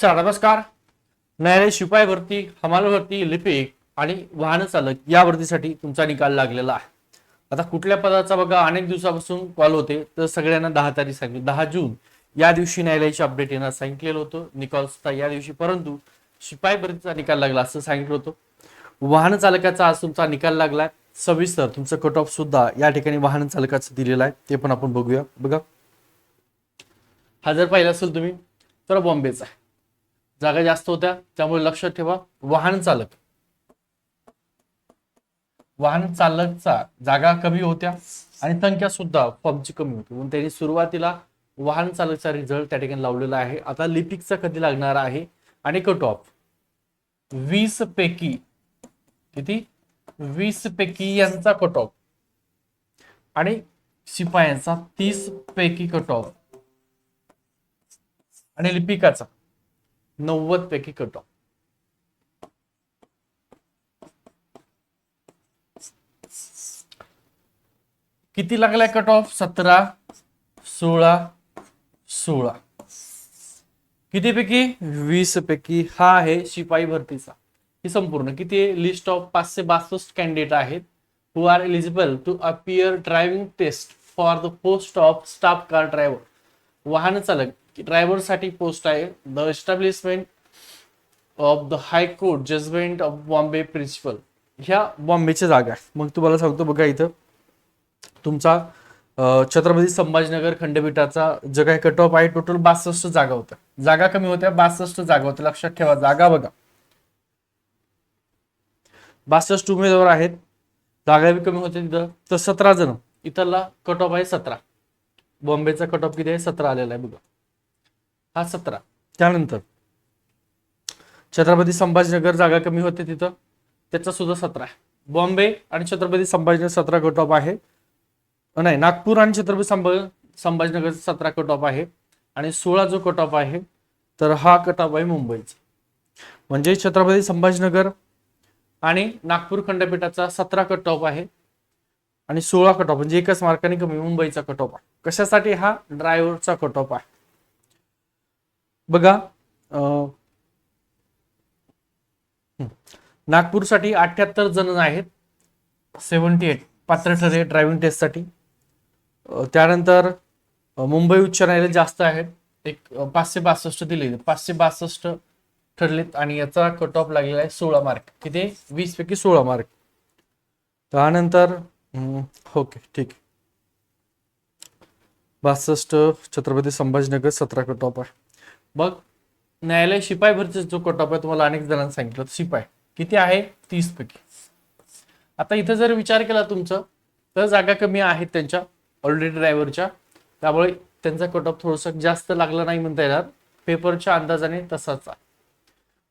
नमस्कार. न्यायालय शिपाई भरती, हमाल भरती, लिपिक आणि वाहन चालक या भरतीसाठी तुमचा निकाल लागलेला आहे. आता कुठल्या पदाचा बघा अनेक दिवसापासून कॉल होते, तर सगळ्यांना 10 तारीख सांगितली, 10 जून या दिवशी न्यायालयाची अपडेट येणार सांगितलेलं होतं. निकाल सुद्धा या दिवशी, परंतु शिपाई भरतीचा निकाल लागला असं सांगितलं होतं. वाहन चालकाचा आज तुमचा निकाल लागलाय. सविस्तर तुमचं कट ऑफ सुद्धा या ठिकाणी वाहन चालकाचं दिलेलं आहे, ते पण आपण बघूया. बघा, हा जर पाहिलं असेल तुम्ही तर बॉम्बेचा आहे, जागा जास्त होत्या त्यामुळे लक्षात ठेवा. वाहन चालकचा जागा कमी होत्या आणि संख्या सुद्धा फॉर्मची कमी होती, म्हणून त्यांनी सुरुवातीला वाहन चालकचा रिझल्ट त्या ठिकाणी लावलेला आहे. आता लिपिकचा कधी लागणार आहे आणि कट ऑफ 20 पैकी किती, 20 पैकी यांचा कट ऑफ आणि शिपायांचा 30 पैकी कट ऑफ आणि लिपिकाचा 90 पैकी कट ऑफ. किती लागलाय कट ऑफ? 17, 16, 16. किती पैकी? 20 पैकी. हा आहे शिपाई भरतीचा. ही संपूर्ण किती लिस्ट ऑफ 562 कॅन्डिडेट आहेत who are eligible to appear driving test for the post of staff car driver. वाहन चालक ड्रायव्हर साठी पोस्ट आहे. The establishment of the high court judgment of Bombay principal. ह्या बॉम्बेच्या जागा आहे. मग तुम्हाला सांगतो बघा, इथं तुमचा छत्रपती संभाजीनगर खंडपीठाचा जो काही कट ऑफ आहे, टोटल 62 जागा होत्या. जागा कमी होत्या, 62 जागा होत्या. लक्षात ठेवा, जागा बघा 62 उमेदवार आहेत, जागा बी कमी होत्या तिथं. तर 17 जण, इथला कट ऑफ आहे 17. बॉम्बेचा कट ऑफ किती आहे? 17 आलेला आहे बघा, हा 17. त्यानंतर छत्रपती संभाजीनगर जागा कमी होते तिथं, त्याचा सुद्धा 17 आहे. बॉम्बे आणि छत्रपती संभाजीनगर 17 कट ऑफ आहे. नाही, नागपूर आणि छत्रपती संभाजीनगर 17 कट ऑफ आहे आणि 16 जो कट ऑफ आहे तर हा कट ऑफ आहे मुंबईचा. म्हणजे छत्रपती संभाजीनगर आणि नागपूर खंडपीठाचा 17 कट ऑफ आहे आणि 16 कट ऑफ, म्हणजे एकच मार्काने कमी मुंबईचा कट ऑफ आहे. कशासाठी? हा ड्रायव्हरचा कट ऑफ आहे. बघा, नागपूरसाठी 78 जण आहेत, 78 पात्र ठरले ड्रायव्हिंग टेस्टसाठी. त्यानंतर मुंबई उच्च न्यायालय जास्त आहेत, एक 562 दिले, 562 ठरलेत आणि याचा कट ऑफ लागलेला आहे 16 मार्क. किती? 20 पैकी 16 मार्क. त्यानंतर ओके, ठीक. 62 छत्रपती संभाजीनगर 17 कट ऑफ आहे. मग न्यायालय शिपाई भरतीचा जो कट ऑफ आहे, तुम्हाला अनेक जणांना सांगितलं, शिपाई किती आहे? 30 पैकी. आता इथं जर विचार केला तुमचं, तर जागा कमी आहेत त्यांच्या ऑलरेडी ड्रायव्हरच्या, त्यामुळे त्यांचा कट ऑफ थोडंसं जास्त लागला नाही म्हणता येणार, पेपरच्या अंदाजाने तसाच आहे.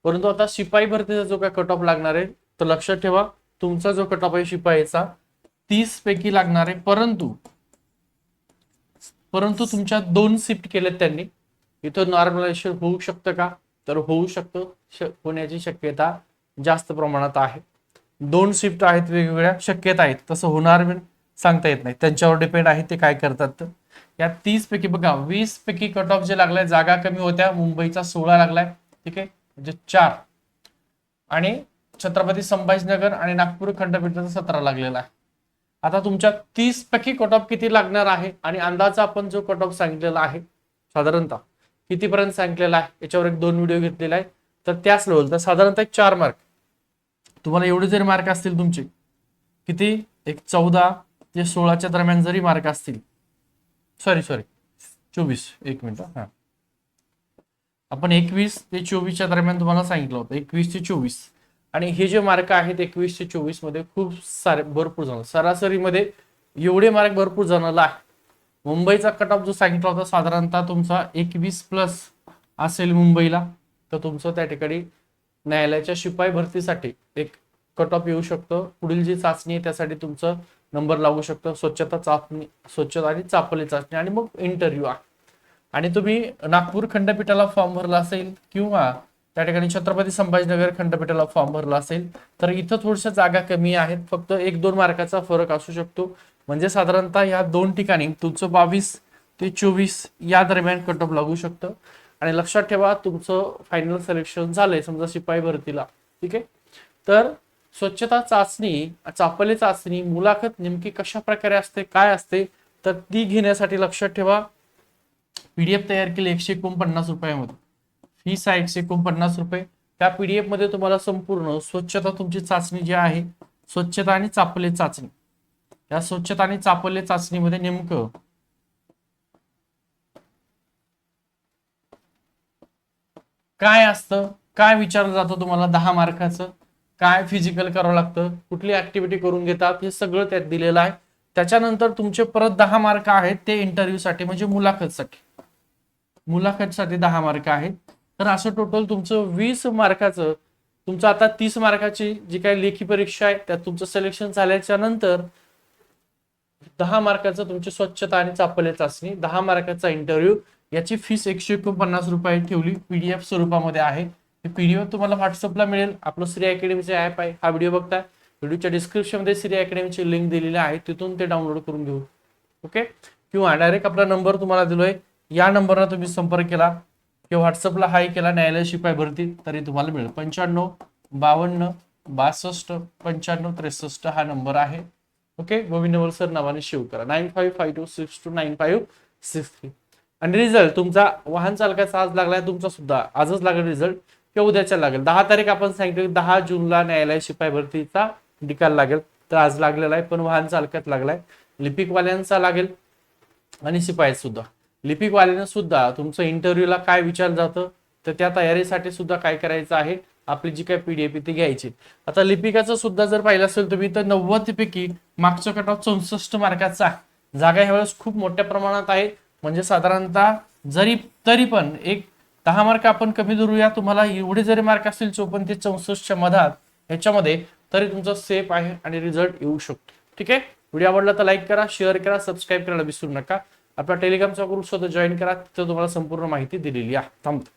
परंतु आता शिपाई भरतीचा जो काय कट ऑफ लागणार आहे, तर लक्षात ठेवा, तुमचा जो कट ऑफ आहे शिपाईचा 30 पैकी लागणार आहे. परंतु तुमच्या 2 शिफ्ट केलेत त्यांनी. इथं नॉर्मलायझेशन होऊ शकतं का? तर होऊ शकतं, होण्याची शक्यता जास्त प्रमाणात आहे. 2 शिफ्ट आहेत, वेगवेगळ्या शक्यता आहेत, तसं होणार सांगता येत नाही, त्यांच्यावर डिपेंड आहे ते काय करतात. तर या 30 पैकी बघा 20 पैकी कट ऑफ जे लागलाय, जागा कमी होत्या, मुंबईचा 16 लागलाय, ठीक आहे, म्हणजे 4 आणि छत्रपती संभाजीनगर आणि नागपूर खंडपीठाचा 17 लागलेला आहे. आता तुमच्या 30 पैकी कट ऑफ किती लागणार आहे आणि अंदाजा आपण जो कट ऑफ सांगितलेला आहे साधारणतः कितीपर्यंत सांगितलेला आहे, याच्यावर 1-2 व्हिडिओ घेतलेला आहे. तर त्याच लेवल, तर साधारणतः 4 मार्क तुम्हाला, एवढे जरी मार्क असतील तुमचे, किती, एक 14 ते 16च्या दरम्यान जरी मार्क असतील, सॉरी 24, एक मिनिट, हा, आपण 21 ते 24च्या दरम्यान तुम्हाला सांगितलं होतं, 21 ते 24. आणि हे जे मार्क आहेत 21 ते 24 मध्ये खूप सारे भरपूर जण, सरासरीमध्ये एवढे मार्क भरपूर जणांना आहे. मुंबईचा कट ऑफ जो सांगितला होता साधारणतः तुमचा 21+ असेल मुंबईला, तर तुमचं त्या ठिकाणी न्यायालयाच्या शिपाई भरतीसाठी एक कट ऑफ येऊ शकतं. पुढील जी चाचणी आहे त्यासाठी तुमचं नंबर लागू शकतो, स्वच्छता आणि चापली चाचणी आणि मग इंटरव्ह्यू आहे. आणि तुम्ही नागपूर खंडपीठाला फॉर्म भरला असेल किंवा त्या ठिकाणी छत्रपती संभाजीनगर खंडपीठाला फॉर्म भरला असेल, तर इथं थोड्याशा जागा कमी आहेत, फक्त 1-2 मार्काचा फरक असू शकतो. म्हणजे साधारणतः या 2 ठिकाणी तुमचं 22 ते 24 या दरम्यान कट ऑफ लागू शकतं. आणि लक्षात ठेवा तुमचं फायनल सिलेक्शन झालंय समजा शिपाई भरतीला, ठीक आहे, तर स्वच्छता चाचणी, चापले चाचणी, मुलाखत नेमकी कशा प्रकारे असते, काय असते, तर ती घेण्यासाठी लक्षात ठेवा पीडीएफ तयार केली 149 रुपयामध्ये, फीस आहे 149 रुपये. त्या पीडीएफ मध्ये तुम्हाला संपूर्ण स्वच्छता तुमची चाचणी जी आहे, स्वच्छता आणि चापले चाचणी, या स्वच्छता आणि चापले चाचणीमध्ये नेमकं काय असतं, काय विचारलं जातं तुम्हाला 10 मार्काचं, काय फिजिकल करावं लागतं, कुठली ऍक्टिव्हिटी करून घेतात, हे सगळं त्यात दिलेलं आहे. त्याच्यानंतर तुमचे परत 10 मार्क आहेत ते इंटरव्ह्यू साठी म्हणजे मुलाखतसाठी 10 मार्क आहेत. तर असं टोटल तुमचं 20 मार्काचं, तुमचं आता 30 मार्काची जी काही लेखी परीक्षा आहे त्यात तुमचं सिलेक्शन झाल्याच्या नंतर 10 मार्काचं तुमची स्वच्छता आणि चापले चाचणी, 10 मार्काचा इंटरव्ह्यू, याची फीस 149 रुपये ठेवली, पीडीएफ स्वरूपामध्ये आहे. पीडीएफ तुम्हाला व्हॉट्सअपला मिळेल. आपलं श्री अकॅडमीचे ऍप आहे, हा व्हिडिओ बघता, व्हिडिओच्या डिस्क्रिप्शन मध्ये श्री अकॅडमीची लिंक दिलेली आहे, तिथून ते डाउनलोड करून घेऊ, ओके. किंवा डायरेक्ट आपला नंबर तुम्हाला दिलोय, या नंबरला तुम्ही संपर्क केला किंवा व्हॉट्सअपला हाय केला न्यायालय शिपाई भरती तरी तुम्हाला मिळेल. 95 52 62 95 63 हा नंबर आहे, ओके. गोविंद वलसर नावाने सेव्ह करा. 9552629563. आणि रिझल्ट तुमचा वाहन चालकाचा आज लागलाय, तुमचा सुद्धा आजच लागेल रिझल्ट किंवा उद्याच्या लागेल. 10 तारीख आपण सांगितलं, 10 जूनला न्यायालय शिपाई भरतीचा निकाल लागेल, तर आज लागलेला आहे, पण वाहन चालकात लागलाय. लिपिकवाल्यांचा लागेल आणि शिपाई सुद्धा. लिपिकवाल्यांना सुद्धा तुमचं इंटरव्ह्यूला काय विचारलं जातं, तर त्या तयारीसाठी सुद्धा काय करायचं आहे, आपली जी काय पीडीएफ ती घ्यायची. आता लिपिकाचं सुद्धा जर पाहिलं असेल तुम्ही तर 90 पैकी मागचा कट ऑफ 64 मार्काचा, जागा ह्यावेळेस खूप मोठ्या प्रमाणात आहे. म्हणजे साधारणतः तरी पण एक 10 मार्क आपण कमी धरूया, तुम्हाला एवढे जरी मार्क असतील 54 ते 64च्या मधात ह्याच्यामध्ये, तरी तुमचा सेफ आहे आणि रिझल्ट येऊ शकतो, ठीक आहे. व्हिडिओ आवडला तर लाईक करा, शेअर करा, सबस्क्राईब करायला विसरू नका. आपला टेलिग्रामचा ग्रुप सुद्धा जॉईन करा, तिथे तुम्हाला संपूर्ण माहिती दिलेली आहे. थांबतो.